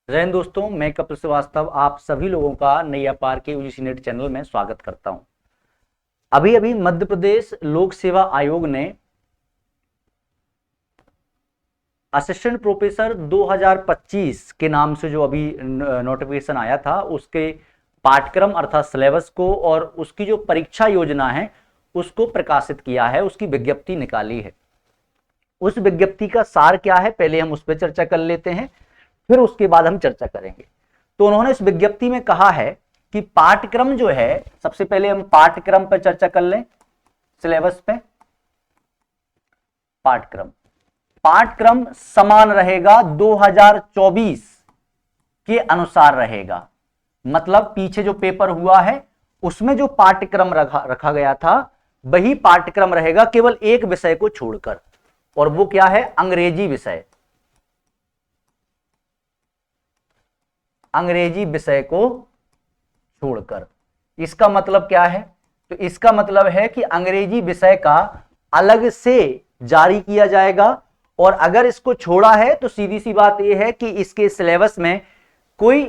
जय हिंद दोस्तों, मैं कपिल श्रीवास्तव आप सभी लोगों का नैया पार के यूजीसी नेट चैनल में स्वागत करता हूं। अभी अभी मध्य प्रदेश लोक सेवा आयोग ने असिस्टेंट प्रोफेसर 2025 के नाम से जो अभी नोटिफिकेशन आया था, उसके पाठ्यक्रम अर्थात सिलेबस को और उसकी जो परीक्षा योजना है उसको प्रकाशित किया है, उसकी विज्ञप्ति निकाली है। उस विज्ञप्ति का सार क्या है, पहले हम उस पर चर्चा कर लेते हैं, फिर उसके बाद हम चर्चा करेंगे। तो उन्होंने इस विज्ञप्ति में कहा है कि पाठ्यक्रम जो है, सबसे पहले हम पाठ्यक्रम पर चर्चा कर लें, सिलेबस पे। पाठ्यक्रम समान रहेगा, 2024 के अनुसार रहेगा। मतलब पीछे जो पेपर हुआ है उसमें जो पाठ्यक्रम रखा गया था वही पाठ्यक्रम रहेगा, केवल एक विषय को छोड़कर, और वो क्या है, अंग्रेजी विषय। अंग्रेजी विषय को छोड़कर। इसका मतलब क्या है? तो इसका मतलब है कि अंग्रेजी विषय का अलग से जारी किया जाएगा, और अगर इसको छोड़ा है तो सीधी सी बात यह है कि इसके सिलेबस में कोई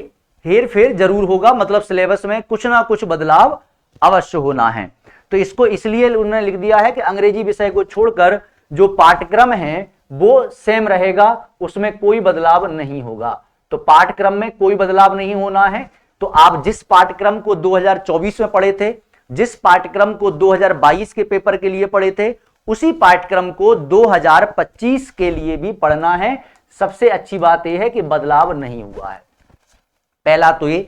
हेर फेर जरूर होगा, मतलब सिलेबस में कुछ ना कुछ बदलाव अवश्य होना है। तो इसको इसलिए उन्होंने लिख दिया है कि अंग्रेजी विषय को छोड़कर जो पाठ्यक्रम है वो सेम रहेगा, उसमें कोई बदलाव नहीं होगा। तो पाठ्यक्रम में कोई बदलाव नहीं होना है। तो आप जिस पाठ्यक्रम को 2024 में पढ़े थे, जिस पाठ्यक्रम को 2022 के पेपर के लिए पढ़े थे, उसी पाठ्यक्रम को 2025 के लिए भी पढ़ना है। सबसे अच्छी बात यह है कि बदलाव नहीं हुआ है। पहला तो ये,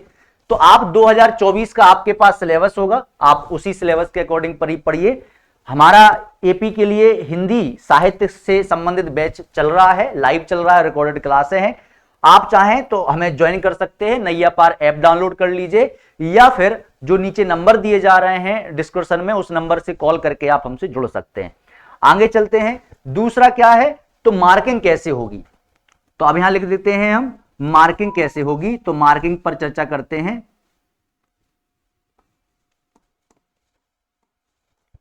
तो आप 2024 का आपके पास सिलेबस होगा, आप उसी सिलेबस के अकॉर्डिंग पढ़िए। हमारा एपी के लिए हिंदी साहित्य से संबंधित बैच चल रहा है, लाइव चल रहा है, रिकॉर्डेड क्लासें हैं। आप चाहें तो हमें ज्वाइन कर सकते हैं, नैया पार ऐप डाउनलोड कर लीजिए, या फिर जो नीचे नंबर दिए जा रहे हैं डिस्क्रिप्शन में, उस नंबर से कॉल करके आप हमसे जुड़ सकते हैं। आगे चलते हैं। दूसरा क्या है, तो मार्किंग कैसे होगी। तो अब यहां लिख देते हैं हम, मार्किंग कैसे होगी। तो मार्किंग पर चर्चा करते हैं।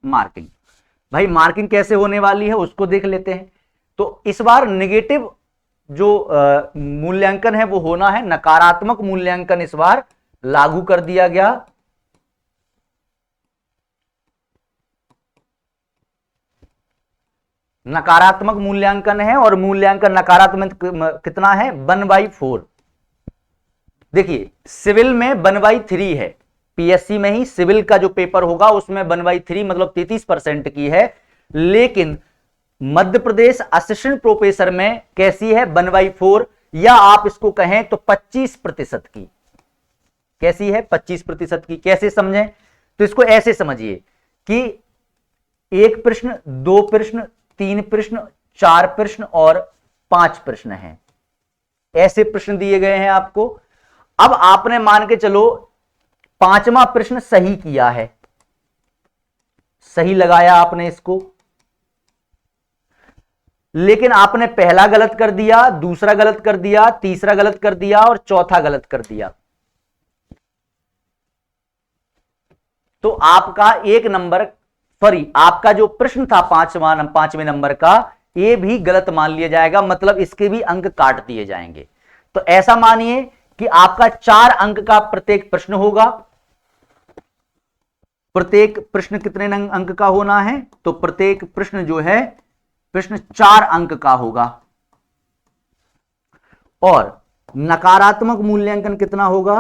मार्किंग, भाई मार्किंग कैसे होने वाली है उसको देख लेते हैं। तो इस बार नेगेटिव जो मूल्यांकन है वो होना है, नकारात्मक मूल्यांकन इस बार लागू कर दिया गया। नकारात्मक मूल्यांकन है, और मूल्यांकन नकारात्मक कितना है, 1/4। देखिए सिविल में 1/3 है, पीएससी में ही सिविल का जो पेपर होगा उसमें 1/3 मतलब 33% की है। लेकिन मध्य प्रदेश असिस्टेंट प्रोफेसर में कैसी है, 1/4, या आप इसको कहें तो 25% की। कैसी है, 25% की। कैसे समझें, तो इसको ऐसे समझिए कि 1 प्रश्न, 2 प्रश्न, 3 प्रश्न, 4 प्रश्न और 5 प्रश्न हैं। ऐसे प्रश्न दिए गए हैं आपको। अब आपने मान के चलो 5वां प्रश्न सही किया है, सही लगाया आपने इसको, लेकिन आपने पहला गलत कर दिया, दूसरा गलत कर दिया, तीसरा गलत कर दिया और चौथा गलत कर दिया, तो आपका एक नंबर, सॉरी आपका जो प्रश्न था 5वें नंबर का, ये भी गलत मान लिया जाएगा, मतलब इसके भी अंक काट दिए जाएंगे। तो ऐसा मानिए कि आपका 4 अंक का प्रत्येक प्रश्न होगा। प्रत्येक प्रश्न कितने अंक का होना है, तो प्रत्येक प्रश्न जो है, प्रश्न 4 अंक का होगा। और नकारात्मक मूल्यांकन कितना होगा,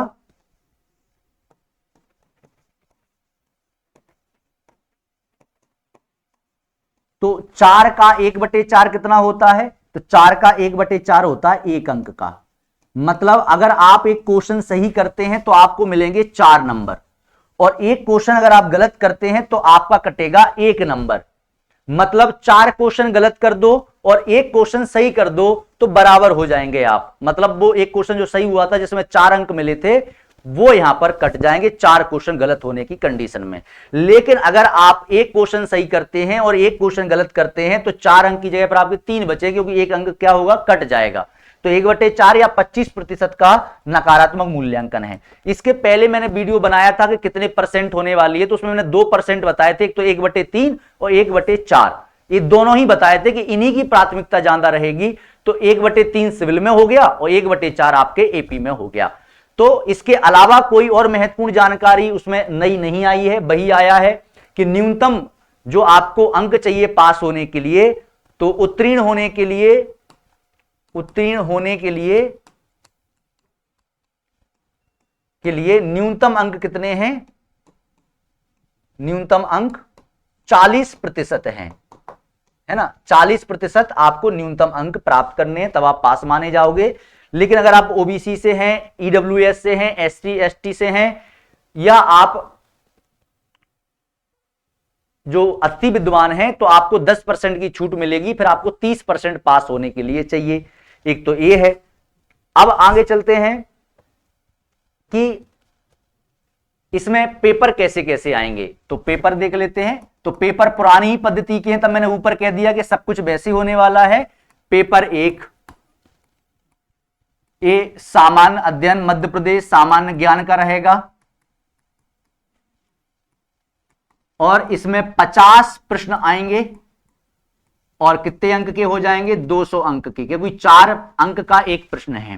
तो 4 का 1/4 कितना होता है, तो 4 का 1/4 होता है 1 अंक का। मतलब अगर आप एक क्वेश्चन सही करते हैं तो आपको मिलेंगे 4 नंबर, और एक क्वेश्चन अगर आप गलत करते हैं तो आपका कटेगा 1 नंबर। मतलब 4 क्वेश्चन गलत कर दो और एक क्वेश्चन सही कर दो तो बराबर हो जाएंगे आप। मतलब वो एक क्वेश्चन जो सही हुआ था जिसमें 4 अंक मिले थे, वो यहां पर कट जाएंगे 4 क्वेश्चन गलत होने की कंडीशन में। लेकिन अगर आप एक क्वेश्चन सही करते हैं और एक क्वेश्चन गलत करते हैं तो 4 अंक की जगह पर आपके 3 बचे, क्योंकि एक अंक क्या होगा, कट जाएगा। तो 1/4 या 25% का नकारात्मक मूल्यांकन है। इसके पहले मैंने वीडियो बनाया था कि कितने परसेंट होने वाली है, तो उसमें मैंने 2% बताए थे, एक तो 1/3 और 1/4, ये दोनों ही बताए थे कि इन्हीं की प्राथमिकता ज्यादा रहेगी। तो 1/3 सिविल में हो गया और 1/4 आपके एपी में हो गया। तो इसके अलावा कोई और महत्वपूर्ण जानकारी उसमें नई नहीं आई है। वही आया है कि न्यूनतम जो आपको अंक चाहिए पास होने के लिए, तो उत्तीर्ण होने के लिए न्यूनतम अंक कितने हैं? न्यूनतम अंक 40% हैं, है ना। 40% आपको न्यूनतम अंक प्राप्त करने हैं, तब आप पास माने जाओगे। लेकिन अगर आप ओबीसी से हैं, ईडब्ल्यूएस से हैं, एसटी एसटी से हैं, या आप जो अति विद्वान हैं, तो आपको 10% की छूट मिलेगी, फिर आपको 30% पास होने के लिए चाहिए। एक तो ये है। अब आगे चलते हैं कि इसमें पेपर कैसे कैसे आएंगे, तो पेपर देख लेते हैं। तो पेपर पुरानी ही पद्धति के हैं, तब मैंने ऊपर कह दिया कि सब कुछ वैसे होने वाला है। पेपर 1 ये सामान्य अध्ययन मध्य प्रदेश सामान्य ज्ञान का रहेगा, और इसमें 50 प्रश्न आएंगे, और कितने अंक के हो जाएंगे? 200 अंक के, क्योंकि 4 अंक का एक प्रश्न है।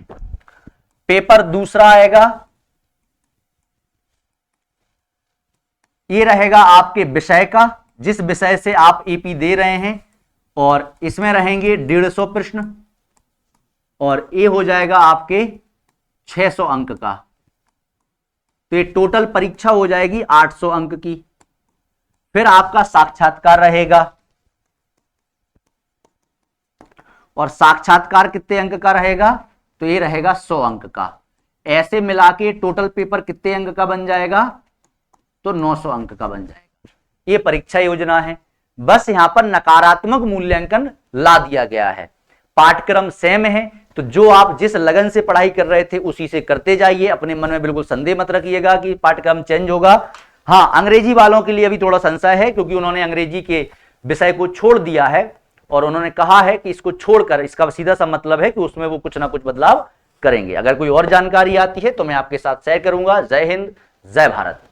पेपर दूसरा आएगा, ये रहेगा आपके विषय का, जिस विषय से आप एपी दे रहे हैं, और इसमें रहेंगे 150 प्रश्न, और ये हो जाएगा आपके 600 अंक का। तो ये टोटल परीक्षा हो जाएगी 800 अंक की। फिर आपका साक्षात्कार रहेगा, और साक्षात्कार कितने अंक का रहेगा? तो ये रहेगा 100 अंक का। ऐसे मिला के टोटल पेपर कितने अंक का बन जाएगा? तो 900 अंक का बन जाएगा। ये परीक्षा योजना है। बस यहां पर नकारात्मक मूल्यांकन ला दिया गया है। पाठ्यक्रम सेम है, तो जो आप जिस लगन से पढ़ाई कर रहे थे उसी से करते जाइए। अपने मन में बिल्कुल संदेह मत रखिएगा कि पाठ्यक्रम चेंज होगा। हाँ, अंग्रेजी वालों के लिए अभी थोड़ा संशय है, क्योंकि उन्होंने अंग्रेजी के विषय को छोड़ दिया है, और उन्होंने कहा है कि इसको छोड़कर, इसका सीधा सा मतलब है कि उसमें वो कुछ ना कुछ बदलाव करेंगे। अगर कोई और जानकारी आती है तो मैं आपके साथ शेयर करूंगा। जय हिंद, जय भारत।